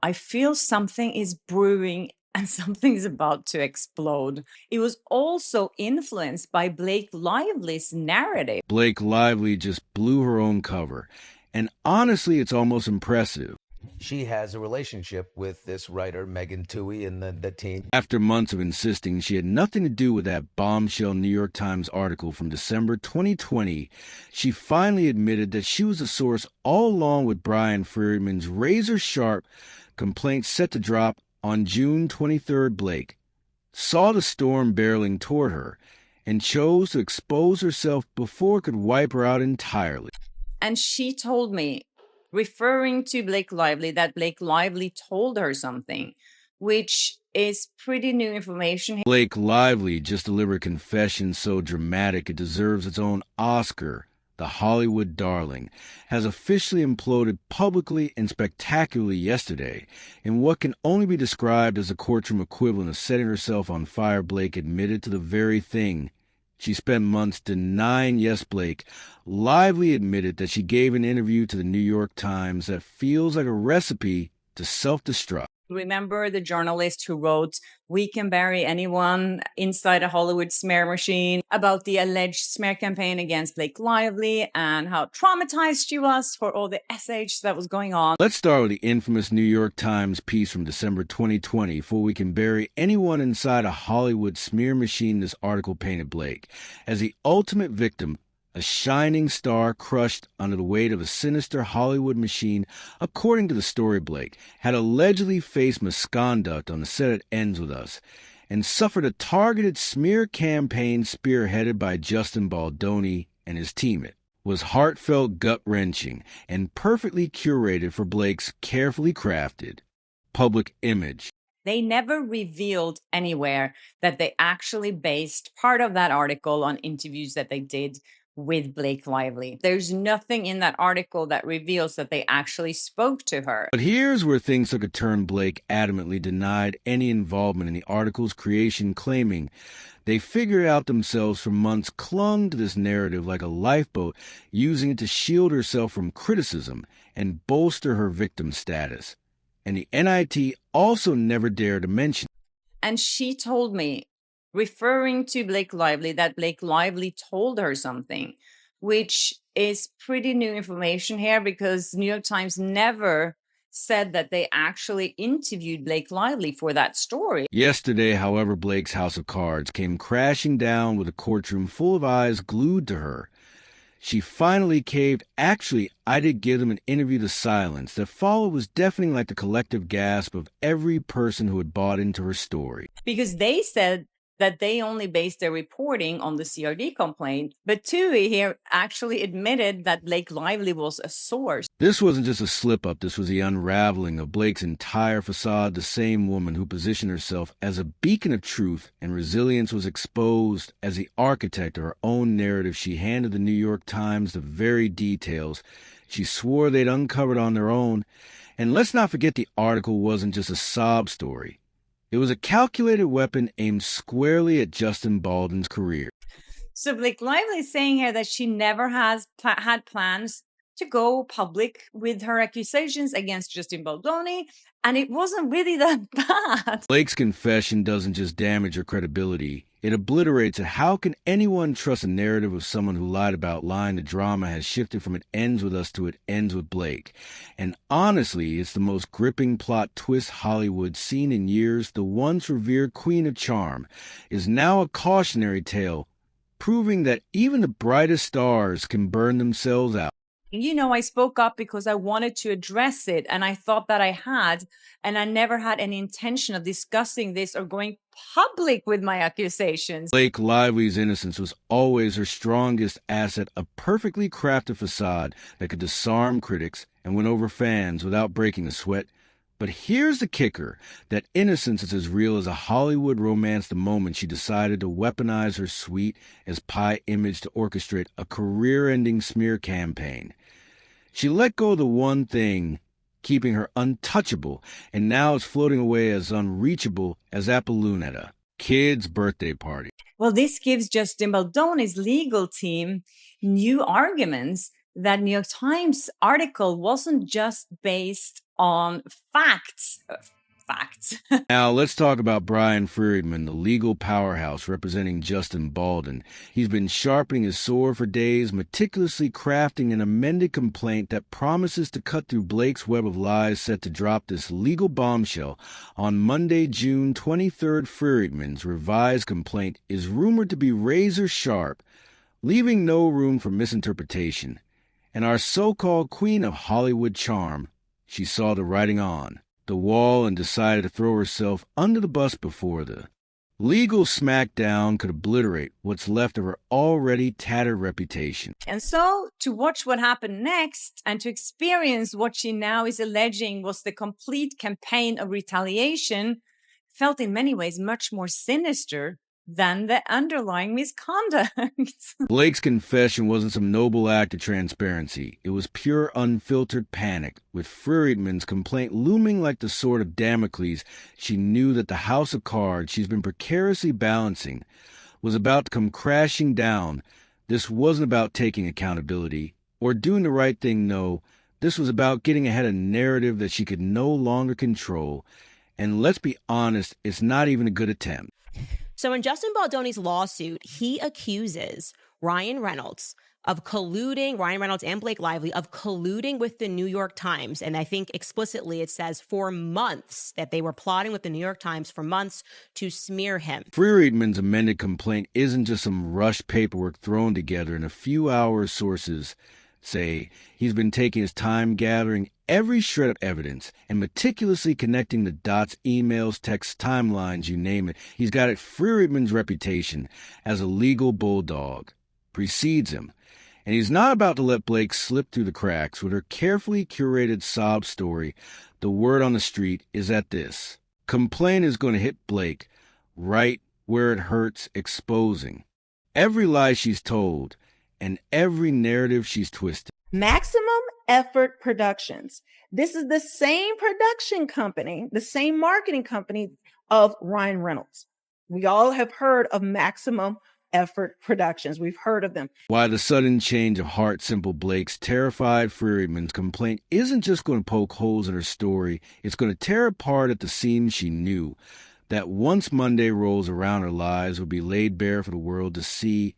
I feel something is brewing and something's about to explode. It was also influenced by Blake Lively's narrative. Blake Lively just blew her own cover. And honestly, it's almost impressive. She has a relationship with this writer, Megan Twohey, and the team. After months of insisting she had nothing to do with that bombshell New York Times article from December 2020, she finally admitted that she was the source all along with Brian Freeman's razor-sharp complaint set to drop on June 23rd. Blake saw the storm barreling toward her and chose to expose herself before it could wipe her out entirely. And she told me, referring to Blake Lively, that Blake Lively told her something, which is pretty new information. Blake Lively just delivered a confession so dramatic it deserves its own Oscar. The Hollywood darling has officially imploded publicly and spectacularly yesterday in what can only be described as a courtroom equivalent of setting herself on fire. Blake admitted to the very thing she spent months denying. Yes, Blake Lively admitted that she gave an interview to the New York Times that feels like a recipe to self-destruct. Remember the journalist who wrote, "We can bury anyone inside a Hollywood smear machine," about the alleged smear campaign against Blake Lively and how traumatized she was for all the SH that was going on. Let's start with the infamous New York Times piece from December 2020, for we can bury anyone inside a Hollywood smear machine. This article painted Blake as the ultimate victim, a shining star crushed under the weight of a sinister Hollywood machine. According to the story, Blake had allegedly faced misconduct on the set It Ends With Us and suffered a targeted smear campaign spearheaded by Justin Baldoni and his team. It was heartfelt, gut-wrenching, and perfectly curated for Blake's carefully crafted public image. They never revealed anywhere that they actually based part of that article on interviews that they did with Blake Lively. There's nothing in that article that reveals that they actually spoke to her. But here's where things took a turn. Blake adamantly denied any involvement in the article's creation, claiming they figured out themselves for months, clung to this narrative like a lifeboat, using it to shield herself from criticism and bolster her victim status. And the NIT also never dared to mention. And she told me, referring to Blake Lively, that Blake Lively told her something, which is pretty new information here because New York Times never said that they actually interviewed Blake Lively for that story. Yesterday, however, Blake's house of cards came crashing down with a courtroom full of eyes glued to her. She finally caved. Actually, I did give them an interview. The silence that followed was deafening, like the collective gasp of every person who had bought into her story. Because they said that they only based their reporting on the CRD complaint, but Twohey here actually admitted that Blake Lively was a source. This wasn't just a slip-up, this was the unraveling of Blake's entire facade. The same woman who positioned herself as a beacon of truth and resilience was exposed as the architect of her own narrative. She handed the New York Times the very details she swore they'd uncovered on their own. And let's not forget, the article wasn't just a sob story. It was a calculated weapon aimed squarely at Justin Baldwin's career. So Blake Lively is saying here that she never has had plans to go public with her accusations against Justin Baldoni, and it wasn't really that bad. Blake's confession doesn't just damage her credibility, it obliterates it. How can anyone trust a narrative of someone who lied about lying? The drama has shifted from It Ends With Us to It Ends With Blake. And honestly, it's the most gripping plot twist Hollywood's seen in years. The once revered Queen of Charm is now a cautionary tale, proving that even the brightest stars can burn themselves out. You know, I spoke up because I wanted to address it, and I thought that I had, and I never had any intention of discussing this or going public with my accusations. Blake Lively's innocence was always her strongest asset, a perfectly crafted facade that could disarm critics and win over fans without breaking a sweat. But here's the kicker: that innocence is as real as a Hollywood romance the moment she decided to weaponize her sweet as pie image to orchestrate a career-ending smear campaign. She let go of the one thing keeping her untouchable, and now is floating away as unreachable as that balloon at a kid's birthday party. Well, this gives Justin Baldoni's legal team new arguments that New York Times article wasn't just based on facts. Facts. Now, let's talk about Brian Friedman, the legal powerhouse representing Justin Baldwin. He's been sharpening his sword for days, meticulously crafting an amended complaint that promises to cut through Blake's web of lies set to drop this legal bombshell. On Monday, June 23rd, Friedman's revised complaint is rumored to be razor sharp, leaving no room for misinterpretation. And our so-called queen of Hollywood charm, she saw the writing on the wall and decided to throw herself under the bus before the legal smackdown could obliterate what's left of her already tattered reputation. And so, to watch what happened next and to experience what she now is alleging was the complete campaign of retaliation felt in many ways much more sinister than the underlying misconduct. Blake's confession wasn't some noble act of transparency. It was pure, unfiltered panic. With Friedman's complaint looming like the sword of Damocles, she knew that the house of cards she's been precariously balancing was about to come crashing down. This wasn't about taking accountability or doing the right thing, no. This was about getting ahead of a narrative that she could no longer control. And let's be honest, it's not even a good attempt. So in Justin Baldoni's lawsuit, he accuses Ryan Reynolds of colluding, Ryan Reynolds and Blake Lively, of colluding with the New York Times. And I think explicitly it says for months that they were plotting with the New York Times for months to smear him. Friedman's amended complaint isn't just some rushed paperwork thrown together in a few hours, sources say. He's been taking his time gathering every shred of evidence and meticulously connecting the dots, emails, texts, timelines, you name it. He's got it. Friedman's reputation as a legal bulldog precedes him, and he's not about to let Blake slip through the cracks. With her carefully curated sob story, the word on the street is that this complaint is going to hit Blake right where it hurts, exposing every lie she's told and every narrative she's twisted. Maximum Effort Productions. This is the same production company, the same marketing company of Ryan Reynolds. We all have heard of Maximum Effort Productions. We've heard of them. Why the sudden change of heart, simple Blake's terrified Friedman's complaint isn't just going to poke holes in her story. It's going to tear apart at the seams she knew that once Monday rolls around, her lies will be laid bare for the world to see.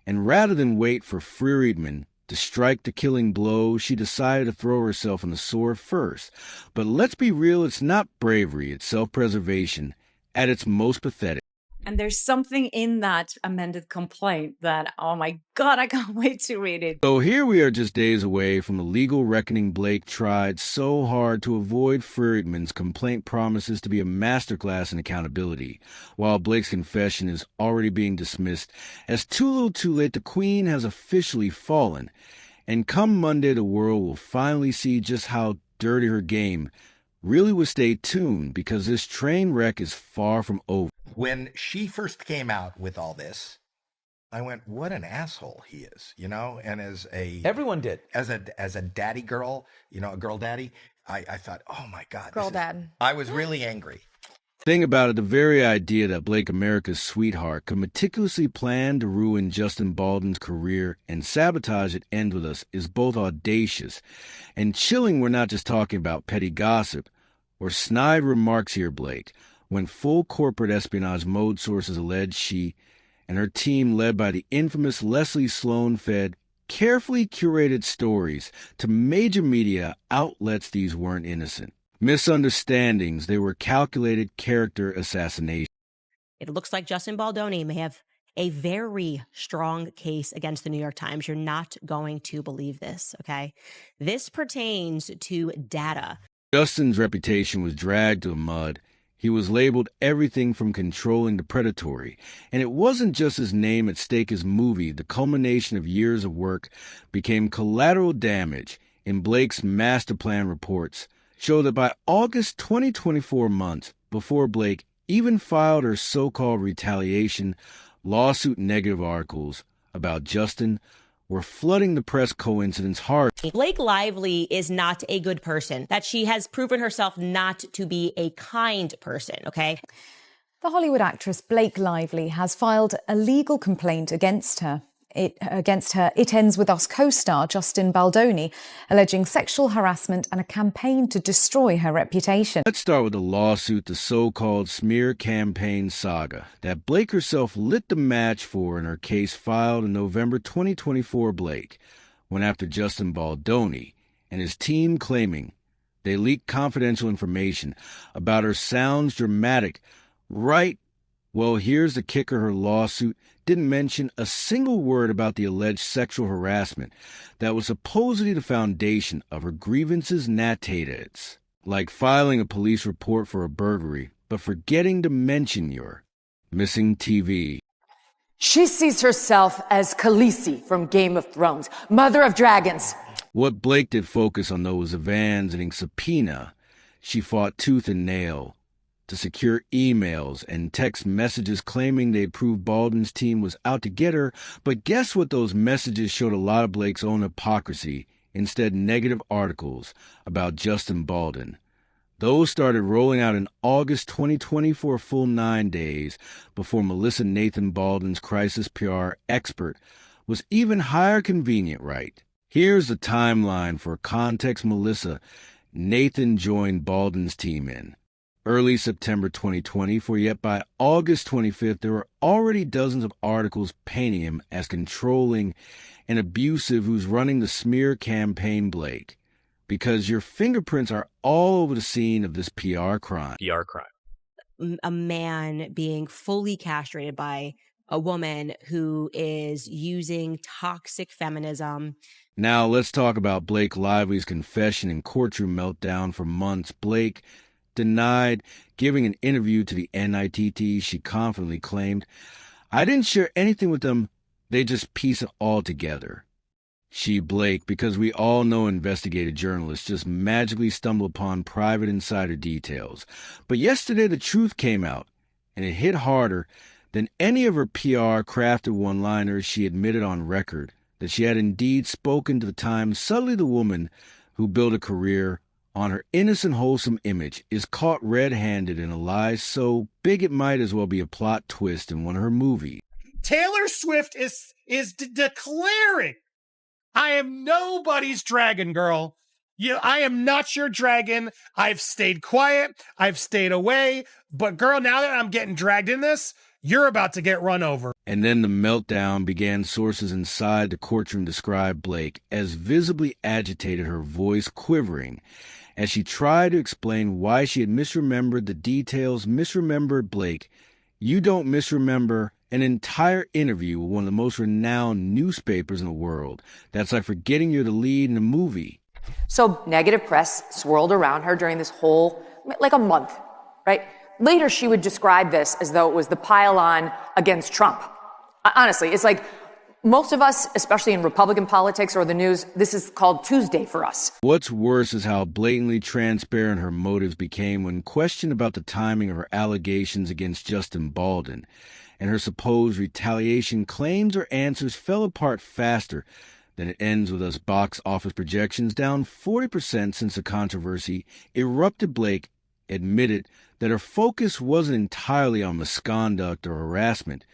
And rather than wait for Friedman to strike the killing blow, she decided to throw herself on the sword first. But let's be real, it's not bravery, it's self-preservation at its most pathetic. And there's something in that amended complaint that, oh my God, I can't wait to read it. So here we are just days away from the legal reckoning Blake tried so hard to avoid. Friedman's complaint promises to be a masterclass in accountability, while Blake's confession is already being dismissed as too little too late. The queen has officially fallen. And come Monday, the world will finally see just how dirty her game really was. Stay tuned, because this train wreck is far from over. When she first came out with all this, I went, what an asshole he is, you know? And Everyone did. As a daddy girl, you know, a girl daddy, I thought, oh my God. Girl dad. I was really angry. Thing about it, the very idea that Blake, America's sweetheart, could meticulously plan to ruin Justin Baldwin's career and sabotage it end with us is both audacious and chilling. We're not just talking about petty gossip or snide remarks here, Blake. When full corporate espionage mode, sources allege she and her team, led by the infamous Leslie Sloan, fed carefully curated stories to major media outlets. These weren't innocent misunderstandings. They were calculated character assassination. It looks like Justin Baldoni may have a very strong case against the New York Times. You're not going to believe this, okay? This pertains to data. Justin's reputation was dragged to the mud. He was labeled everything from controlling to predatory. And it wasn't just his name at stake. His movie, the culmination of years of work, became collateral damage. In Blake's master plan reports show that by August 2024, months before Blake even filed her so-called retaliation lawsuit, negative articles about Justin were flooding the press. Coincidence? Hard. Blake Lively is not a good person, that she has proven herself not to be a kind person, okay? The Hollywood actress Blake Lively has filed a legal complaint against her. against her It Ends With Us co-star Justin Baldoni, alleging sexual harassment and a campaign to destroy her reputation. Let's start with the lawsuit, the so-called smear campaign saga, that Blake herself lit the match for in her case filed in November 2024. Blake went after Justin Baldoni and his team, claiming they leaked confidential information about her sounds dramatic, right? Well, here's the kicker. Her lawsuit didn't mention a single word about the alleged sexual harassment that was supposedly the foundation of her grievances natated, like filing a police report for a burglary, but forgetting to mention your missing TV. She sees herself as Khaleesi from Game of Thrones, mother of dragons. What Blake did focus on, though, was a visiting subpoena. She fought tooth and nail to secure emails and text messages claiming they proved Baldwin's team was out to get her. But guess what? Those messages showed a lot of Blake's own hypocrisy, instead negative articles about Justin Baldwin. Those started rolling out in August 2020 for a full 9 days before Melissa Nathan, Baldwin's crisis PR expert, was even higher convenient, right? Here's the timeline for context. Melissa Nathan joined Baldwin's team in early September 2020, yet by August 25th, there were already dozens of articles painting him as controlling and abusive, who's running the smear campaign. Blake, because your fingerprints are all over the scene of this PR crime. A man being fully castrated by a woman who is using toxic feminism. Now let's talk about Blake Lively's confession and courtroom meltdown. For months, Blake denied giving an interview to the NITT. She confidently claimed, "I didn't share anything with them. They just piece it all together." She, Blake, because we all know investigative journalists just magically stumble upon private insider details. But yesterday the truth came out, and it hit harder than any of her PR crafted one-liners. She admitted on record that she had indeed spoken to the Times. Suddenly the woman who built a career on her innocent, wholesome image is caught red-handed in a lie so big it might as well be a plot twist in one of her movies. Taylor Swift is declaring, "I am nobody's dragon, girl. I am not your dragon. I've stayed quiet. I've stayed away. But girl, now that I'm getting dragged in this, you're about to get run over." And then the meltdown began. Sources inside the courtroom described Blake as visibly agitated, her voice quivering, as she tried to explain why she had misremembered the details. Misremembered, Blake? You don't misremember an entire interview with one of the most renowned newspapers in the world. That's like forgetting you're the lead in a movie. So negative press swirled around her during this whole, like a month, right? Later, she would describe this as though it was the pile-on against Trump. Honestly, it's like most of us, especially in Republican politics or the news, this is called Tuesday for us. What's worse is how blatantly transparent her motives became when questioned about the timing of her allegations against Justin Baldwin and her supposed retaliation claims. Her answers fell apart faster than It Ends With Us box office projections, down 40% since the controversy erupted. Blake admitted that her focus wasn't entirely on misconduct or harassment,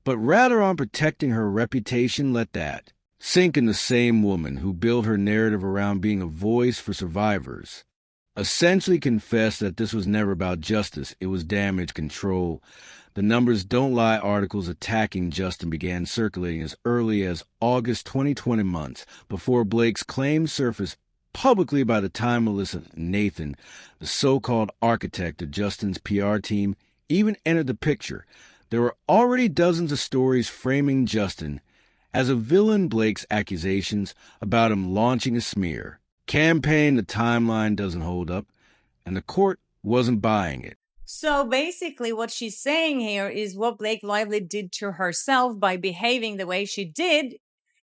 but rather on protecting her reputation. Let that sink in. The same woman who built her narrative around being a voice for survivors essentially confessed that this was never about justice, it was damage control. The numbers don't lie. Articles attacking Justin began circulating as early as August 2020, months before Blake's claims surfaced publicly. By the time Melissa Nathan, the so-called architect of Justin's PR team, even entered the picture, there were already dozens of stories framing Justin as a villain. Blake's accusations about him launching a smear campaign, the timeline doesn't hold up, and the court wasn't buying it. So basically what she's saying here is what Blake Lively did to herself by behaving the way she did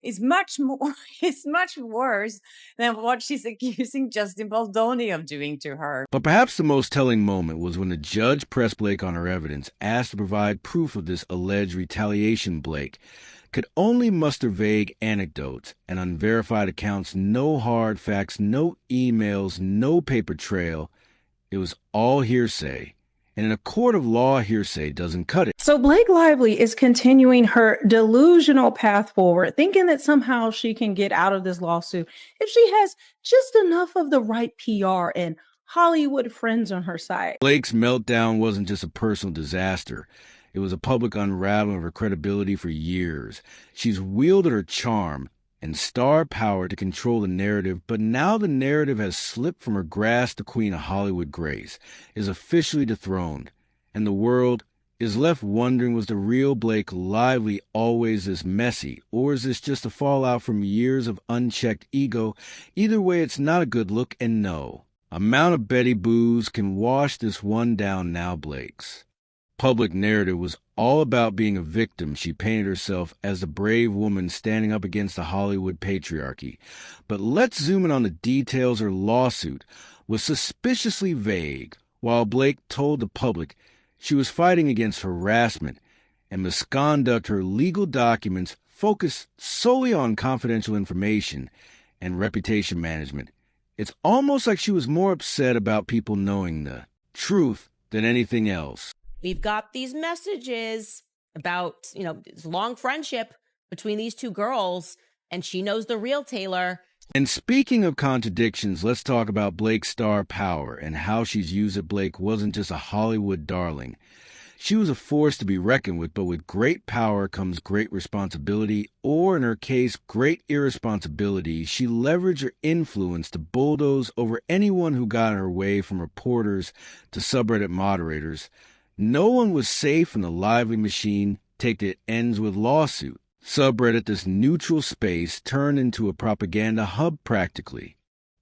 is much worse than what she's accusing Justin Baldoni of doing to her. But perhaps the most telling moment was when the judge pressed Blake on her evidence, asked to provide proof of this alleged retaliation. Blake could only muster vague anecdotes and unverified accounts, no hard facts, no emails, no paper trail. It was all hearsay. And in a court of law, hearsay doesn't cut it. So Blake Lively is continuing her delusional path forward, thinking that somehow she can get out of this lawsuit if she has just enough of the right PR and Hollywood friends on her side. Blake's meltdown wasn't just a personal disaster. It was a public unraveling of her credibility for years. She's wielded her charm and star power to control the narrative, but now the narrative has slipped from her grasp. The Queen of Hollywood Grace is officially dethroned, and the world is left wondering, was the real Blake Lively always this messy, or is this just a fallout from years of unchecked ego? Either way, it's not a good look, and no amount of Betty Boos can wash this one down now. Blake's public narrative was all about being a victim. She painted herself as a brave woman standing up against the Hollywood patriarchy. But let's zoom in on the details. Her lawsuit was suspiciously vague. While Blake told the public she was fighting against harassment and misconduct, her legal documents focused solely on confidential information and reputation management. It's almost like she was more upset about people knowing the truth than anything else. We've got these messages about, this long friendship between these two girls, and she knows the real Taylor. And speaking of contradictions, let's talk about Blake's star power and how she's used it. Blake wasn't just a Hollywood darling. She was a force to be reckoned with, but with great power comes great responsibility, or in her case, great irresponsibility. She leveraged her influence to bulldoze over anyone who got in her way, from reporters to subreddit moderators. No one was safe in the Lively machine. Take it ends with lawsuit. Subreddit, this neutral space, turned into a propaganda hub practically.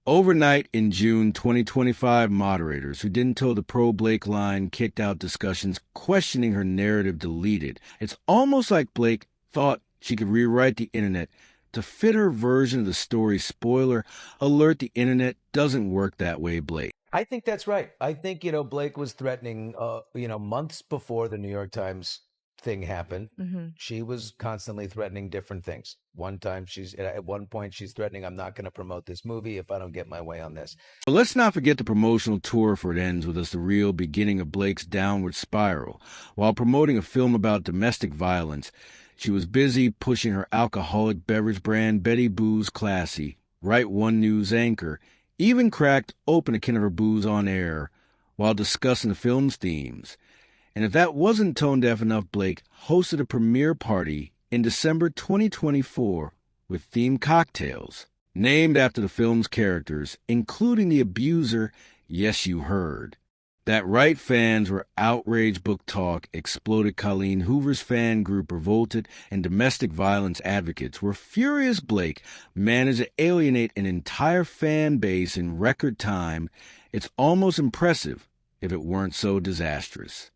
Overnight in June 2025, moderators who didn't toe the pro-Blake line kicked out discussions questioning her narrative deleted. It's almost like Blake thought she could rewrite the internet to fit her version of the story. Spoiler alert, the internet doesn't work that way, Blake. I think that's right. I think, Blake was threatening, months before the New York Times thing happened. Mm-hmm. She was constantly threatening different things. At one point she's threatening, I'm not going to promote this movie if I don't get my way on this. But let's not forget the promotional tour for It Ends With Us, the real beginning of Blake's downward spiral. While promoting a film about domestic violence, she was busy pushing her alcoholic beverage brand, Betty Boos Classy, Right One News anchor, even cracked open a can of her booze on air while discussing the film's themes. And if that wasn't tone deaf enough, Blake hosted a premiere party in December 2024 with themed cocktails named after the film's characters, including the abuser. Yes, you heard that right. Fans were outraged. Book talk exploded. Colleen Hoover's fan group revolted, and domestic violence advocates were furious. Blake managed to alienate an entire fan base in record time. It's almost impressive if it weren't so disastrous.